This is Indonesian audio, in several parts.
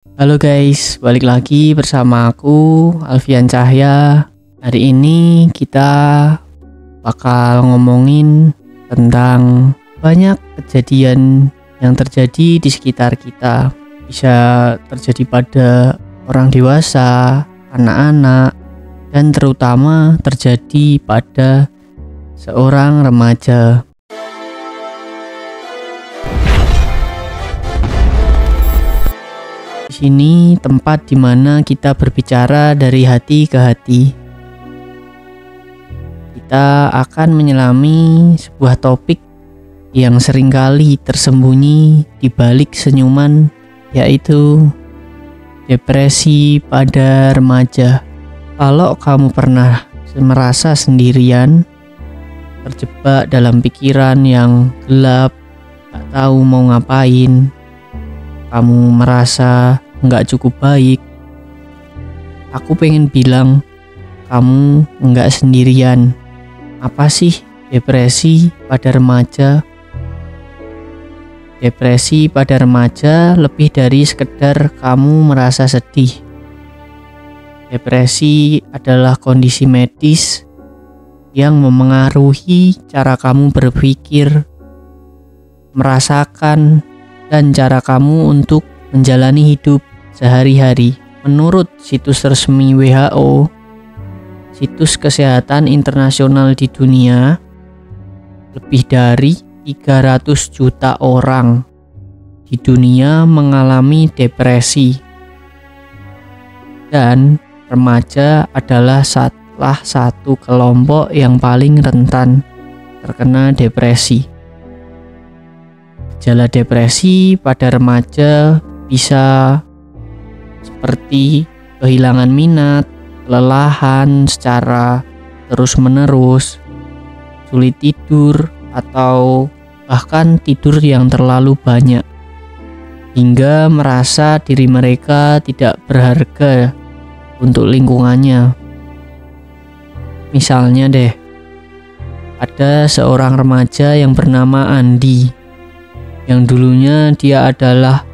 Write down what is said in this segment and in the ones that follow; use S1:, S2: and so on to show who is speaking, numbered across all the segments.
S1: Halo guys, balik lagi bersama aku Alfian Cahya. Hari ini kita bakal ngomongin tentang banyak kejadian yang terjadi di sekitar kita. Bisa terjadi pada orang dewasa, anak-anak, dan terutama terjadi pada seorang remaja. Di sini tempat dimana kita berbicara dari hati ke hati. Kita akan menyelami sebuah topik yang seringkali tersembunyi di balik senyuman, yaitu depresi pada remaja. Kalau kamu pernah merasa sendirian, terjebak dalam pikiran yang gelap, tak tahu mau ngapain, kamu merasa nggak cukup baik, aku pengen bilang kamu nggak sendirian. Apa sih depresi pada remaja? Depresi pada remaja lebih dari sekedar kamu merasa sedih. Depresi adalah kondisi medis yang memengaruhi cara kamu berpikir, merasakan, dan cara kamu untuk menjalani hidup sehari-hari. Menurut situs resmi WHO, situs kesehatan internasional di dunia, lebih dari 300 juta orang di dunia mengalami depresi. Dan remaja adalah salah satu kelompok yang paling rentan terkena depresi. Gejala depresi pada remaja bisa seperti kehilangan minat, kelelahan secara terus-menerus, sulit tidur, atau bahkan tidur yang terlalu banyak, hingga merasa diri mereka tidak berharga untuk lingkungannya. Misalnya deh, ada seorang remaja yang bernama Andi, yang dulunya dia adalah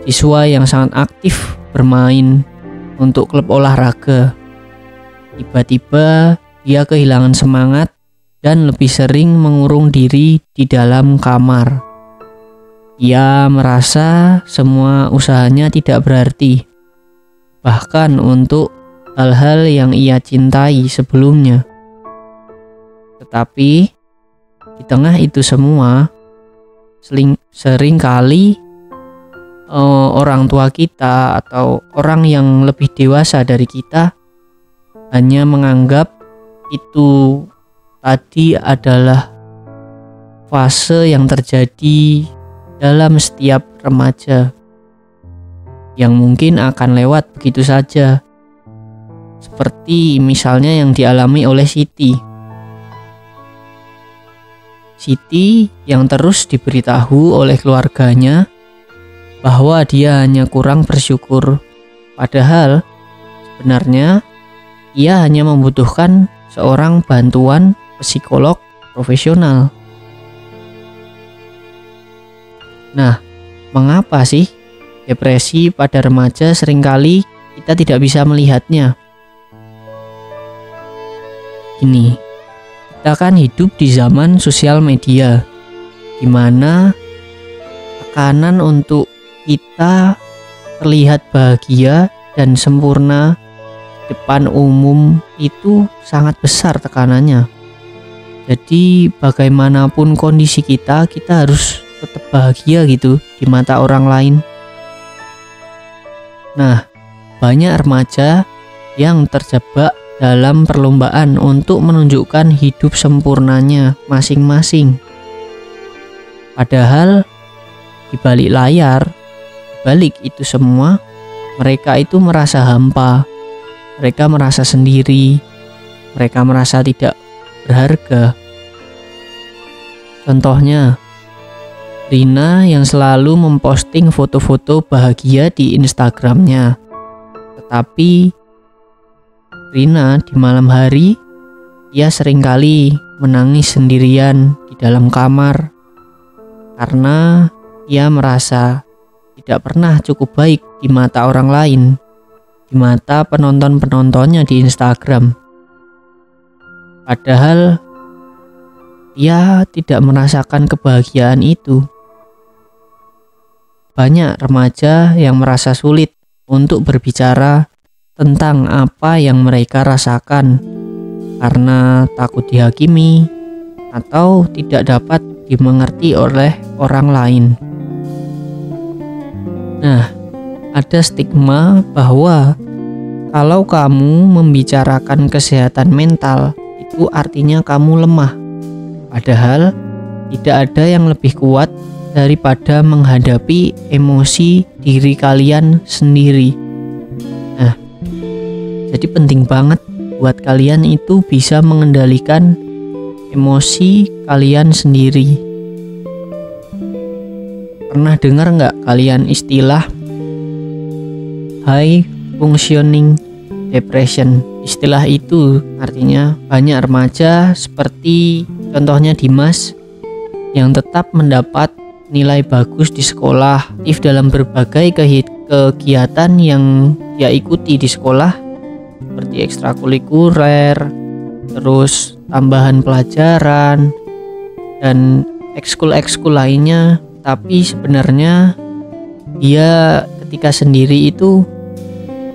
S1: siswa yang sangat aktif bermain untuk klub olahraga. Tiba-tiba dia kehilangan semangat dan lebih sering mengurung diri di dalam kamar. Ia merasa semua usahanya tidak berarti, bahkan untuk hal-hal yang ia cintai sebelumnya. Tetapi di tengah itu semua, seringkali orang tua kita atau orang yang lebih dewasa dari kita hanya menganggap itu tadi adalah fase yang terjadi dalam setiap remaja, yang mungkin akan lewat begitu saja, seperti misalnya yang dialami oleh Siti yang terus diberitahu oleh keluarganya bahwa dia hanya kurang bersyukur, padahal sebenarnya ia hanya membutuhkan seorang bantuan psikolog profesional. Nah, mengapa sih depresi pada remaja seringkali kita tidak bisa melihatnya? Gini, kita kan hidup di zaman sosial media, di mana tekanan untuk kita terlihat bahagia dan sempurna di depan umum itu sangat besar tekanannya. Jadi bagaimanapun kondisi kita harus tetap bahagia gitu di mata orang lain. Nah, banyak remaja yang terjebak dalam perlombaan untuk menunjukkan hidup sempurnanya masing-masing. Padahal di balik layar, di balik itu semua, mereka itu merasa hampa, mereka merasa sendiri, mereka merasa tidak berharga. Contohnya, Rina yang selalu memposting foto-foto bahagia di Instagramnya, tetapi Rina di malam hari, ia seringkali menangis sendirian di dalam kamar karena ia merasa tidak pernah cukup baik di mata orang lain, di mata penonton-penontonnya di Instagram. Padahal ia tidak merasakan kebahagiaan itu. Banyak remaja yang merasa sulit untuk berbicara tentang apa yang mereka rasakan karena takut dihakimi atau tidak dapat dimengerti oleh orang lain. Nah, ada stigma bahwa kalau kamu membicarakan kesehatan mental, itu artinya kamu lemah. Padahal tidak ada yang lebih kuat daripada menghadapi emosi diri kalian sendiri. Nah, jadi penting banget buat kalian itu bisa mengendalikan emosi kalian sendiri. Pernah dengar nggak kalian istilah high functioning depression? Istilah itu artinya banyak remaja seperti contohnya Dimas yang tetap mendapat nilai bagus di sekolah, aktif dalam berbagai kegiatan yang dia ikuti di sekolah seperti ekstrakurikuler, terus tambahan pelajaran dan ekskul lainnya. Tapi sebenarnya dia ketika sendiri itu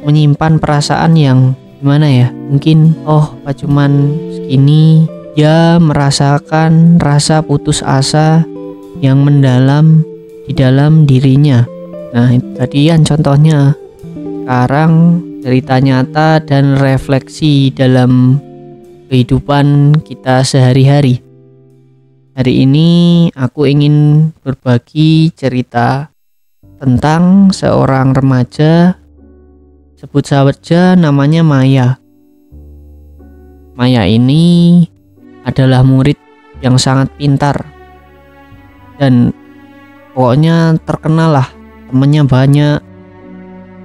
S1: menyimpan perasaan yang gimana ya, mungkin cuman segini. Dia merasakan rasa putus asa yang mendalam di dalam dirinya. Nah, itu tadi kan contohnya. Sekarang cerita nyata dan refleksi dalam kehidupan kita sehari-hari. Hari ini aku ingin berbagi cerita tentang seorang remaja, sebut saja namanya Maya. Maya ini adalah murid yang sangat pintar dan pokoknya terkenal lah, temennya banyak,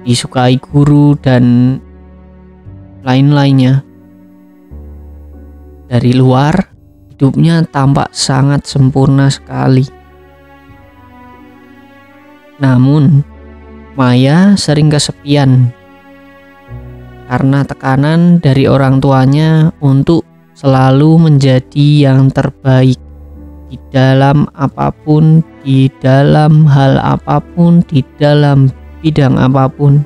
S1: disukai guru dan lain-lainnya. Dari luar hidupnya tampak sangat sempurna sekali. Namun Maya sering kesepian karena tekanan dari orang tuanya untuk selalu menjadi yang terbaik di dalam apapun, di dalam hal apapun, di dalam bidang apapun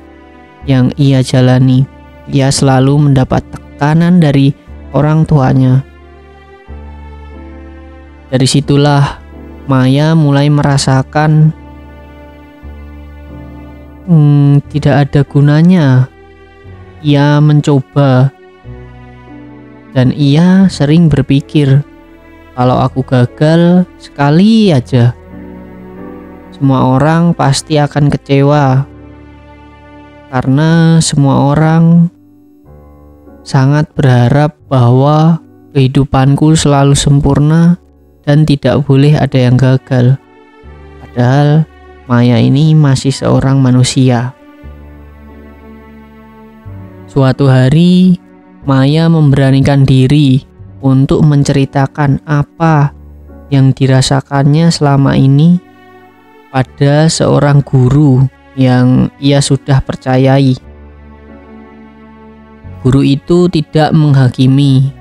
S1: yang ia jalani. Ia selalu mendapat tekanan dari orang tuanya. Dari situlah Maya mulai merasakan tidak ada gunanya ia mencoba. Dan ia sering berpikir, kalau aku gagal sekali aja, semua orang pasti akan kecewa. Karena semua orang sangat berharap bahwa kehidupanku selalu sempurna dan tidak boleh ada yang gagal. Padahal Maya ini masih seorang manusia. Suatu hari Maya memberanikan diri untuk menceritakan apa yang dirasakannya selama ini pada seorang guru yang ia sudah percayai. Guru itu tidak menghakimi,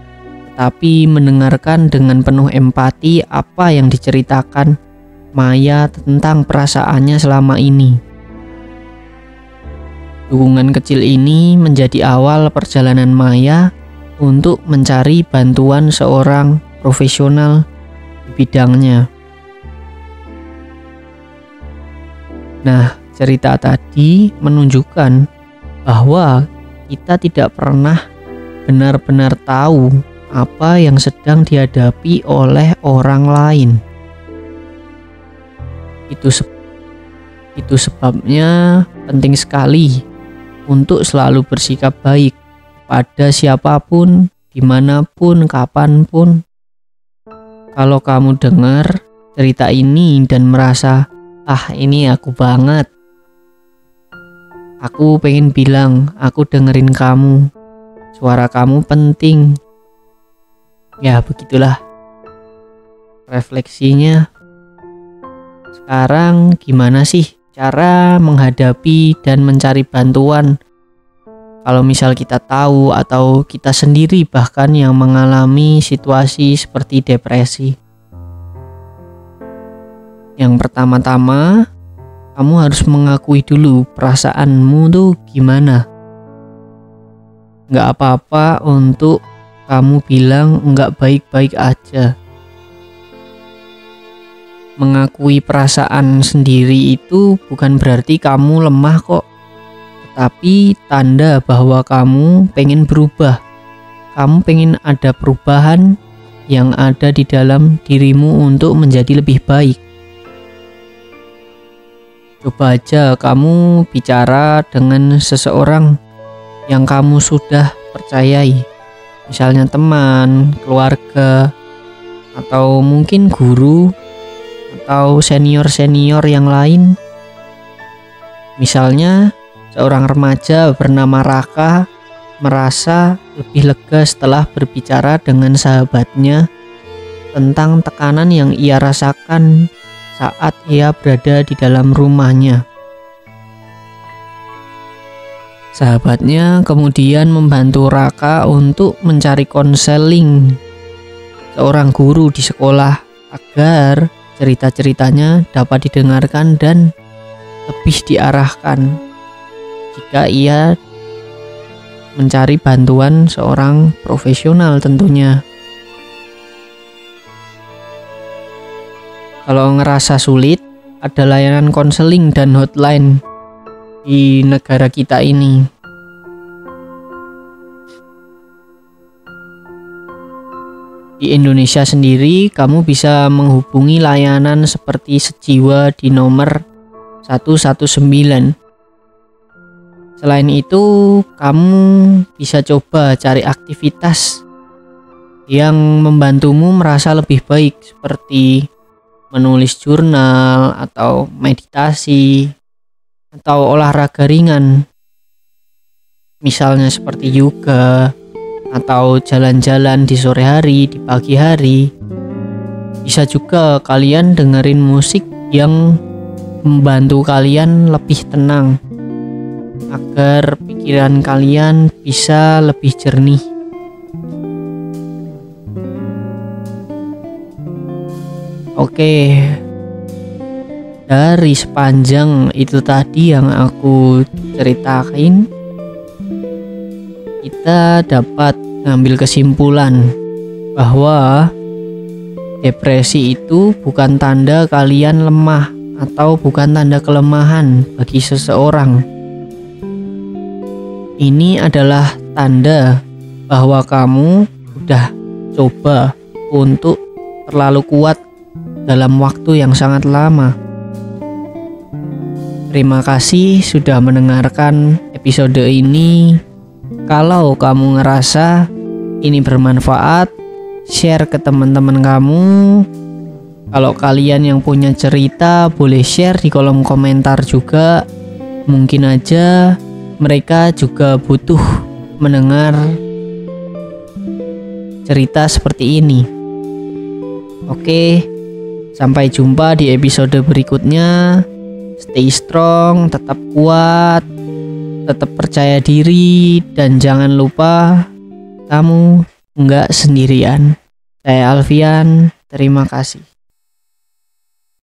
S1: tetapi mendengarkan dengan penuh empati apa yang diceritakan Maya tentang perasaannya selama ini. Dukungan kecil ini menjadi awal perjalanan Maya untuk mencari bantuan seorang profesional di bidangnya. Nah, cerita tadi menunjukkan bahwa kita tidak pernah benar-benar tahu apa yang sedang dihadapi oleh orang lain. Itu sebabnya penting sekali untuk selalu bersikap baik pada siapapun, dimanapun, kapanpun. Kalau kamu dengar cerita ini dan merasa, ini aku banget, aku pengen bilang, aku dengerin kamu, suara kamu penting. Ya begitulah refleksinya. Sekarang gimana sih cara menghadapi dan mencari bantuan kalau misal kita tahu atau kita sendiri bahkan yang mengalami situasi seperti depresi. Yang pertama-tama, kamu harus mengakui dulu perasaanmu tuh gimana. Nggak apa-apa untuk kamu bilang nggak baik-baik aja. Mengakui perasaan sendiri itu bukan berarti kamu lemah kok, tetapi tanda bahwa kamu pengen berubah. Kamu pengen ada perubahan yang ada di dalam dirimu untuk menjadi lebih baik. Coba aja kamu bicara dengan seseorang yang kamu sudah percayai, misalnya teman, keluarga, atau mungkin guru, atau senior-senior yang lain. Misalnya seorang remaja bernama Raka merasa lebih lega setelah berbicara dengan sahabatnya tentang tekanan yang ia rasakan saat ia berada di dalam rumahnya. Sahabatnya kemudian membantu Raka untuk mencari konseling seorang guru di sekolah agar cerita-ceritanya dapat didengarkan dan lebih diarahkan jika ia mencari bantuan seorang profesional tentunya. Kalau ngerasa sulit, ada layanan konseling dan hotline di negara kita ini. Di Indonesia sendiri, kamu bisa menghubungi layanan seperti Sejiwa di nomor 119. Selain itu, kamu bisa coba cari aktivitas yang membantumu merasa lebih baik seperti menulis jurnal atau meditasi atau olahraga ringan, misalnya seperti yoga atau jalan-jalan di sore hari, di pagi hari. Bisa juga kalian dengerin musik yang membantu kalian lebih tenang agar pikiran kalian bisa lebih jernih. Oke, dari sepanjang itu tadi yang aku ceritakan, kita dapat ngambil kesimpulan bahwa depresi itu bukan tanda kalian lemah atau bukan tanda kelemahan bagi seseorang. Ini adalah tanda bahwa kamu udah coba untuk terlalu kuat dalam waktu yang sangat lama. Terima kasih sudah mendengarkan episode ini. Kalau kamu ngerasa ini bermanfaat, share ke teman-teman kamu. Kalau kalian yang punya cerita, boleh share di kolom komentar juga. Mungkin aja mereka juga butuh mendengar cerita seperti ini. Oke, sampai jumpa di episode berikutnya. Stay strong, tetap kuat, tetap percaya diri, dan jangan lupa kamu nggak sendirian. Saya Alfian, terima kasih.